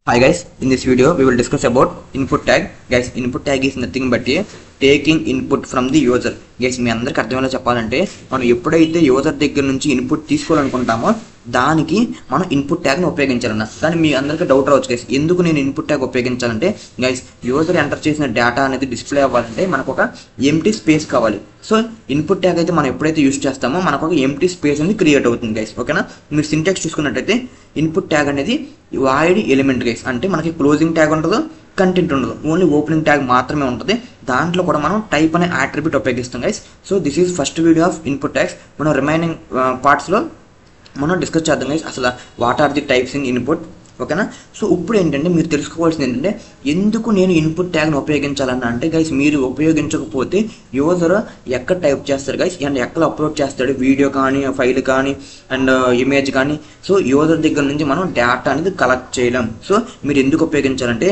Hi guys, in this video we will discuss about input tag. Guys, input tag is nothing but a taking input from the user. Guys, మీ అందరికి అర్థమయ్యేలా చెప్పాలంటే మనం ఎప్పుడైతే user దగ్గర నుంచి input తీసుకోవాలనుకుంటామో దానికి మనం ఇన్పుట్ ట్యాగ్ని ఉపయోగించాలన్న. కానీ మీ అందరికీ డౌట్ రావచ్చు గైస్, ఎందుకు నేను ఇన్పుట్ ట్యాగ్ ఉపయోగించాలంటే గైస్ యూజర్ ఎంటర్ చేసిన డేటా అనేది డిస్ప్లే అవ్వాలంటే మనకు ఒక ఎంటీ స్పేస్ కావాలి. సో ఇన్పుట్ ట్యాగ్ అయితే మనం ఎప్పుడైతే యూజ్ చేస్తామో మనకు ఒక ఎంటీ స్పేస్ అనేది క్రియేట్ అవుతుంది గైస్. ఓకేనా, మీరు సింటాక్స్ చూసుకున్నట్టయితే ఇన్పుట్ ట్యాగ్ అనేది వాయిడ్ ఎలిమెంట్ గైస్, అంటే మనకి క్లోజింగ్ ట్యాగ్ ఉండదు, కంటెంట్ ఉండదు, ఓన్లీ ఓపెనింగ్ ట్యాగ్ మాత్రమే ఉంటుంది. దాంట్లో కూడా మనం టైప్ అనే అట్రిబ్యూట్ ఉపయోగిస్తాం guys. So this is first video of input tags. మనం రిమైనింగ్ పార్ట్స్లో మనం డిస్కస్ చేద్దాం గైస్ అసలు what are the types in input. ఓకేనా, సో ఇప్పుడు ఏంటంటే మీరు తెలుసుకోవాల్సింది ఏంటంటే ఎందుకు నేను ఇన్పుట్ ట్యాగ్ని ఉపయోగించాలన్నా అంటే గైస్ మీరు ఉపయోగించకపోతే యూజర్ ఎక్కడ టైప్ చేస్తారు గైస్ అండ్ ఎక్కడ అప్లోడ్ చేస్తాడు వీడియో కానీ ఫైల్ కానీ అండ్ ఇమేజ్ కానీ. సో యూజర్ దగ్గర నుంచి మనం డేటా అనేది కలెక్ట్ చేయలేం. సో మీరు ఎందుకు ఉపయోగించాలంటే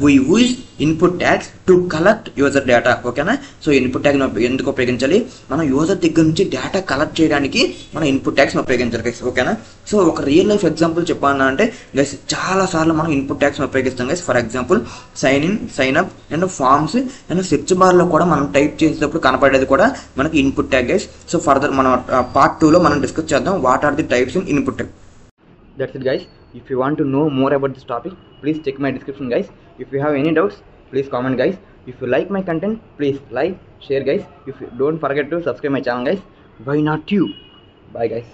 we use input tags to collect user data. ఓకేనా, సో ఇన్పుట్ ట్యాగ్ ఎందుకు ఉపయోగించాలి, మనం యూజర్ దగ్గర నుంచి డేటా కలెక్ట్ చేయడానికి మనం ఇన్పుట్ ట్యాగ్స్ని ఉపయోగించాలి గైస్. ఓకేనా, సో ఒక రియల్ లైఫ్ ఎగ్జాంపుల్ చెప్పాలన్నా అంటే గైస్ చాలా సార్లు మనం ఇన్పుట్ ట్యాగ్స్ని ఉపయోగిస్తాం guys. For example sign in, sign up and forms and search బార్లో కూడా మనం టైప్ చేసేటప్పుడు కనపడేది కూడా మనకి input tag guys. So further మనం పార్ట్ 2లో మనం డిస్కస్ చేద్దాం what are the types in input tag. That's it guys. If you want to know more about this topic, please check my description guys. If you have any doubts, please comment guys. If you like my content, please like, share guys. If you don't forget to subscribe my channel guys. Why not you? Bye guys.